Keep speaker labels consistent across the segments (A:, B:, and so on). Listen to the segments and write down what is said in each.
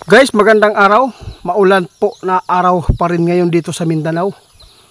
A: Guys, magandang araw. Maulan po na araw pa rin ngayon dito sa Mindanao.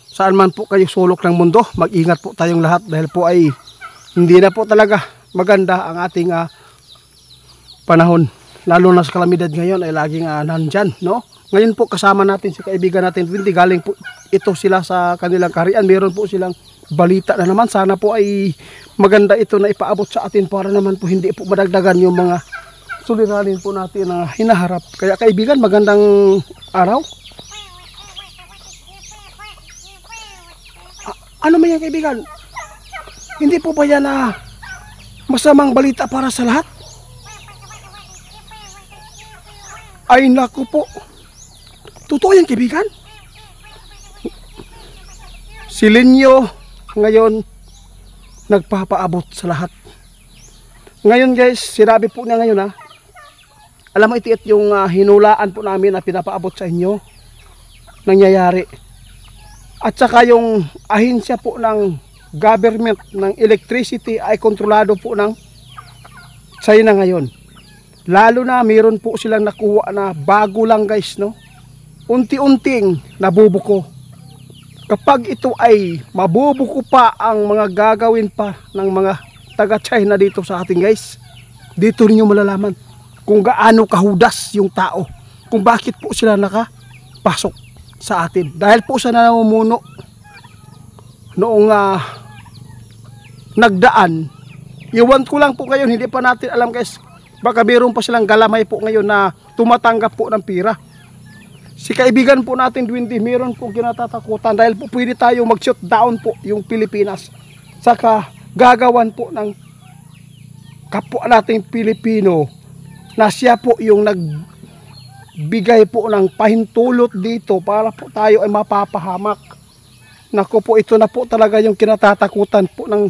A: Saan man po kayo sulok ng mundo, mag-ingat po tayong lahat dahil po ay hindi na po talaga maganda ang ating panahon. Lalo na sa kalamidad ngayon ay laging nandyan, no? Ngayon po kasama natin si kaibigan natin Windy. Galing po ito sila sa kanilang kaharian. Meron po silang balita na naman. Sana po ay maganda ito na ipaabot sa atin para naman po hindi po madagdagan yung mga suliranin po natin na hinaharap. Kaya kaibigan, magandang araw. Ano man yan kaibigan? Hindi po ba yan masamang balita para sa lahat? Ay naku po. Totoo yan kaibigan. Si Linyo ngayon nagpapaabot sa lahat. Ngayon guys, sinabi po niya ngayon alam mo itiit yung hinulaan po namin na pinapaabot sa inyo nangyayari. At saka yung ahensya po ng government ng electricity ay kontrolado po ng China ngayon. Lalo na mayroon po silang nakuha na bago lang guys, no? Unti-unting nabubuko. Kapag ito ay mabubuko pa ang mga gagawin pa ng mga taga-China dito sa atin guys, dito niyo malalaman kung gaano kahudas yung tao, kung bakit po sila nakapasok sa atin. Dahil po sa namumuno noong nagdaan, iwan ko lang po ngayon, hindi pa natin alam guys, baka meron pa silang galamay po ngayon na tumatanggap po ng pira. Si kaibigan po natin Windy, meron po kinatatakutan dahil po pwede tayo mag-shutdown po yung Pilipinas. Saka gagawan po ng kapwa nating Pilipino na siya po yung nagbigay po ng pahintulot dito para po tayo ay mapapahamak. Naku po, ito na po talaga yung kinatatakutan po ng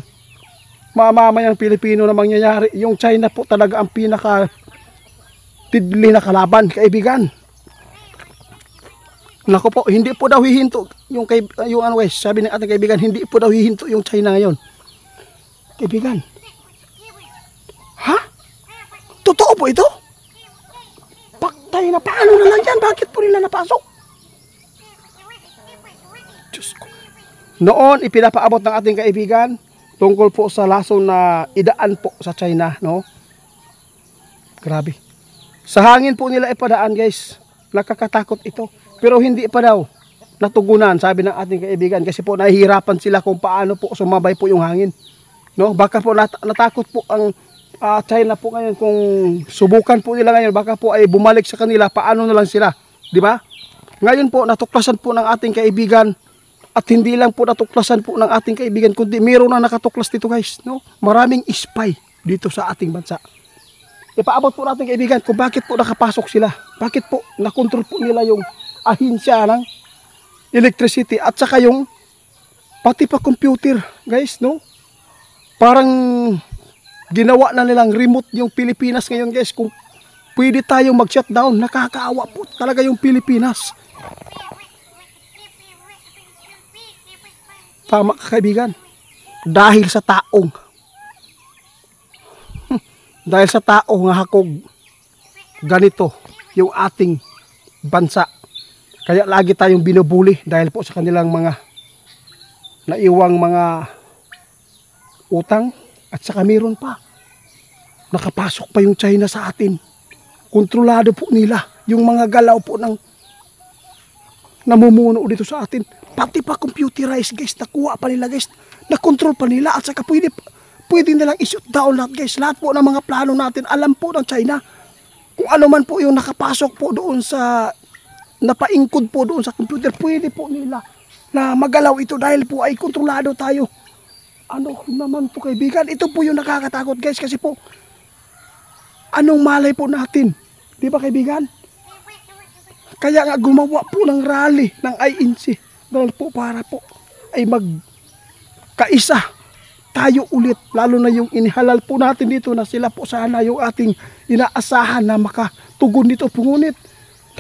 A: mamamayang Pilipino na mangyayari. Yung China po talaga ang pinaka tidli na kalaban, kaibigan. Naku po, hindi po daw hihinto yung sabi ng ating kaibigan, hindi po daw hihinto yung China ngayon. Kaibigan. Ha? Totoo po ito? Paktay na, paano na lang yan? Bakit po nila napasok? Diyos ko. Noon, ipinapaabot ng ating kaibigan tungkol po sa lason na idaan po sa China, no? Grabe. Sa hangin po nila ipadaan, guys. Nakakatakot ito. Pero hindi pa daw natugunan, sabi ng ating kaibigan, kasi po nahihirapan sila kung paano po sumabay po yung hangin. No? Baka po natakot po ang China po ngayon kung subukan po nila ngayon, baka po ay bumalik sa kanila, paano na lang sila, di ba? Ngayon po natuklasan po ng ating kaibigan, at hindi lang po natuklasan po ng ating kaibigan, kundi mayroon na nakatuklas dito guys, no? Maraming spy dito sa ating bansa. Ipaabot po natin kaibigan kung bakit po nakapasok sila, bakit po nakontrol po nila yung ahensya ng electricity at saka yung pati pa computer guys, no? Parang ginawa na nilang remote yung Pilipinas ngayon guys. Kung pwede tayong mag-shutdown, nakakaawa po talaga yung Pilipinas. Tama kaibigan. Dahil sa taong nga hakog ganito yung ating bansa. Kaya lagi tayong binubuli dahil po sa kanilang mga naiwang mga utang. At saka meron pa, nakapasok pa yung China sa atin. Kontrolado po nila yung mga galaw po ng namumuno dito sa atin. Pati pa computerized guys, nakuha pa nila guys, nakontrol pa nila. At saka pwede nilang i-shoot down lahat guys. Lahat po ng mga plano natin, alam po ng China. Kung ano man po yung nakapasok po doon sa, napaingkod po doon sa computer, pwede po nila na magalaw ito dahil po ay kontrolado tayo. Ano naman po kaibigan, ito po yung nakakatakot guys, kasi po anong malay po natin, di ba kaibigan? Kaya nga gumawa po ng rally ng INC dahil po para po ay magkaisa tayo ulit, lalo na yung inihalal po natin dito na sila po sana yung ating inaasahan na makatugon dito. Ngunit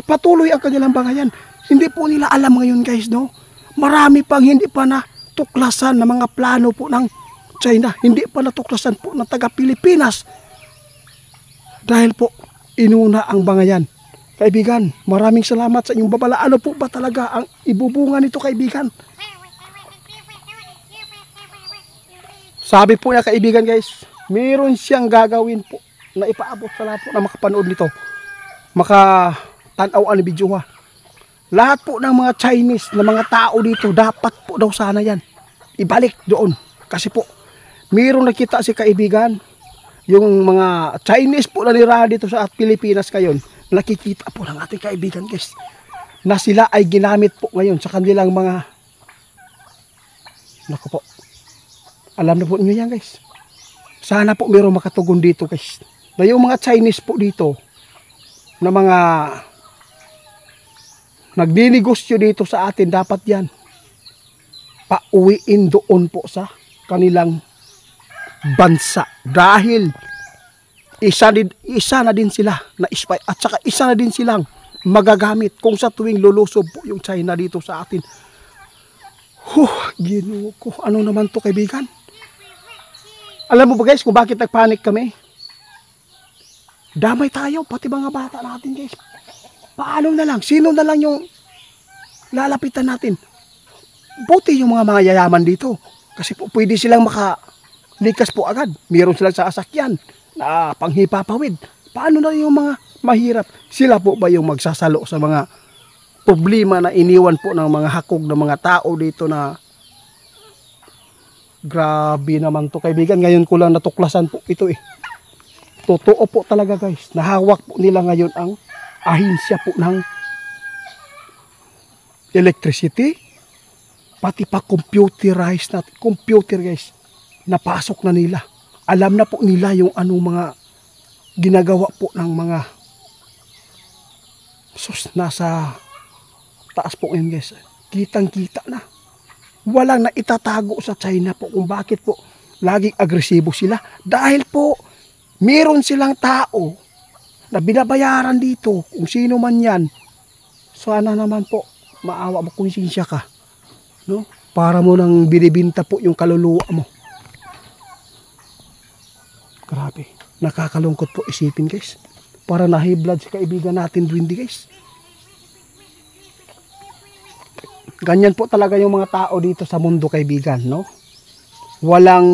A: patuloy ang kanilang bangayan. Hindi po nila alam ngayon guys, no? Marami pang hindi pa na tuklasan na mga plano po ng China, hindi pa natuklasan po ng taga Pilipinas dahil po inuna ang bangayan. Kaibigan, maraming salamat sa inyong babala. Ano po ba talaga ang ibubunga nito, kaibigan? Sabi po niya, kaibigan guys, meron siyang gagawin po na ipaabot sa lahat po na makapanood nito. Makatanaw ang video ha. Lahat po ng mga Chinese na mga tao dito, dapat po daw sana yan ibalik doon. Kasi po, mayroong nakita si kaibigan, yung mga Chinese po na nirahan dito sa Pilipinas ngayon, nakikita po ng ating kaibigan guys, na sila ay ginamit po ngayon sa kanilang mga, naku po, alam na po niyo yan guys. Sana po mayroong makatugon dito guys, na yung mga Chinese po dito, na mga nagninegosyo dito sa atin, dapat yan pauwiin doon po sa kanilang bansa. Dahil isa na din sila na spy at saka isa na din silang magagamit kung sa tuwing lulusob po yung China dito sa atin. Ginoo ko, ano naman to kaibigan? Alam mo ba guys kung bakit nagpanik kami? Damay tayo, pati mga bata natin guys. Paano na lang? Sino na lang yung lalapitan natin? Buti yung mga mayayaman dito. Kasi po pwede silang makalikas po agad. Meron silang sasakyan na panghipapawid. Paano na yung mga mahirap? Sila po ba yung magsasalo sa mga problema na iniwan po ng mga hakog ng mga tao dito na grabe naman to kaibigan. Ngayon ko lang natuklasan po ito eh. Totoo po talaga guys. Nahawak po nila ngayon ang ahinsya po ng electricity. Pati pa computerized na computer guys. Napasok na nila. Alam na po nila yung anong mga ginagawa po ng mga nasa taas po ngayon guys. Kitang kita na. Walang na itatago sa China po kung bakit po laging agresibo sila. Dahil po meron silang tao na binabayaran dito kung sino man yan. Sana naman po maawa mo kung sinsya ka, no? Para mo nang binibinta po yung kaluluwa mo. Grabe, nakakalungkot po isipin guys. Para nahiblad si kaibigan natin Dwindi guys. Ganyan po talaga yung mga tao dito sa mundo kaibigan, no? Walang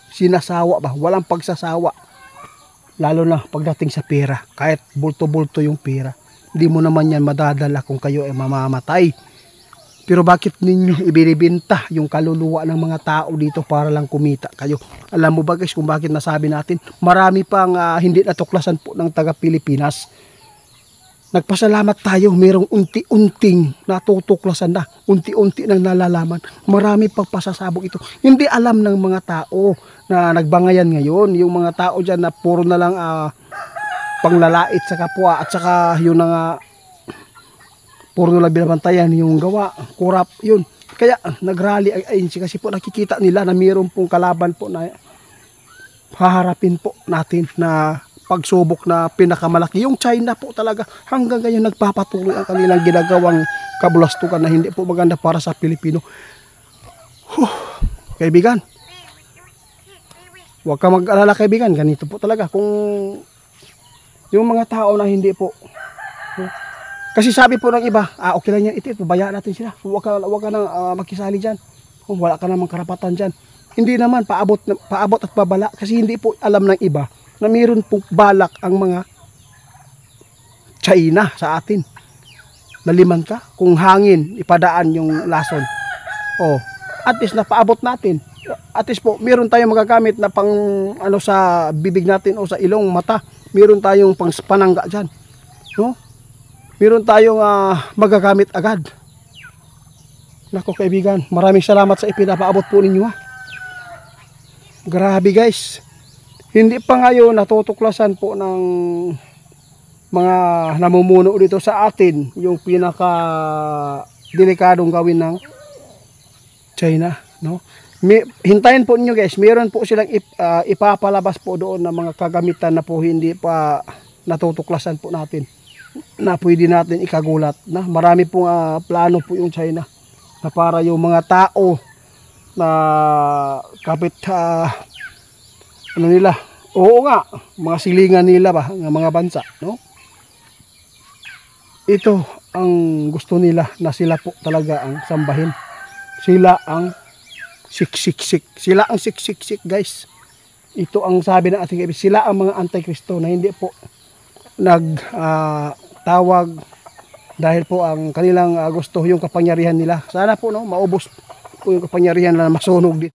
A: sinasawa ba? Walang pagsasawa. Lalo na pagdating sa pera. Kahit bulto-bulto yung pera. Hindi mo naman yan madadala kung kayo ay mamamatay. Pero bakit ninyo ibinibenta yung kaluluwa ng mga tao dito para lang kumita kayo? Alam mo ba guys kung bakit nasabi natin? Marami pang hindi natuklasan po ng taga Pilipinas. Nagpasalamat tayo, mayroong unti-unting natutuklasan na, unti-unti nang nalalaman. Marami pang pasasabog ito. Hindi alam ng mga tao na nagbangayan ngayon. Yung mga tao dyan na puro na lang panglalait sa kapwa at saka yun na puro na lang binabantayan yung gawa, kurap, yun. Kaya nagrally ang ANC kasi po nakikita nila na mayroon pong kalaban po na haharapin po natin na pagsubok na pinakamalaki. Yung China po talaga hanggang ngayon nagpapatuloy ang kanilang ginagawang kabulastugan na hindi po maganda para sa Pilipino. Kaibigan, huwag ka mag-alala kaibigan, ganito po talaga kung yung mga tao na hindi po kasi sabi po ng iba, okay lang yan, ito, bayaan natin sila, huwag ka nang makisali dyan, wala ka namang karapatan dyan. Hindi naman, paabot at pabala kasi hindi po alam ng iba na mayroon pong balak ang mga China sa atin. Naliman ka, kung hangin, ipadaan yung lason. At least napaabot natin. At least po, mayroon tayong magagamit na pang sa bibig natin o sa ilong, mata. Mayroon tayong pang panangga dyan. No? Mayroon tayong magagamit agad. Nako kaibigan, maraming salamat sa ipinapaabot po ninyo ha. Grabe guys. Hindi pa ngayon natutuklasan po ng mga namumuno dito sa atin yung pinaka delikadong gawin ng China, no? Hintayin po niyo guys, meron po silang ipapalabas po doon ng mga kagamitan na po hindi pa natutuklasan po natin na pwede natin ikagulat na marami pong plano po yung China na para yung mga tao na kapit nila, oo nga, mga silingan nila ba ng mga bansa, no? ito ang gusto nila, na sila po talaga ang sambahin. Sila ang siksik. Sila ang siksik guys. Ito ang sabi ng ating kaibigan. Sila ang mga antikristo na hindi po nagtawag dahil po ang kanilang gusto yung kapangyarihan nila. Sana po no, maubos po yung kapangyarihan na masunog dito.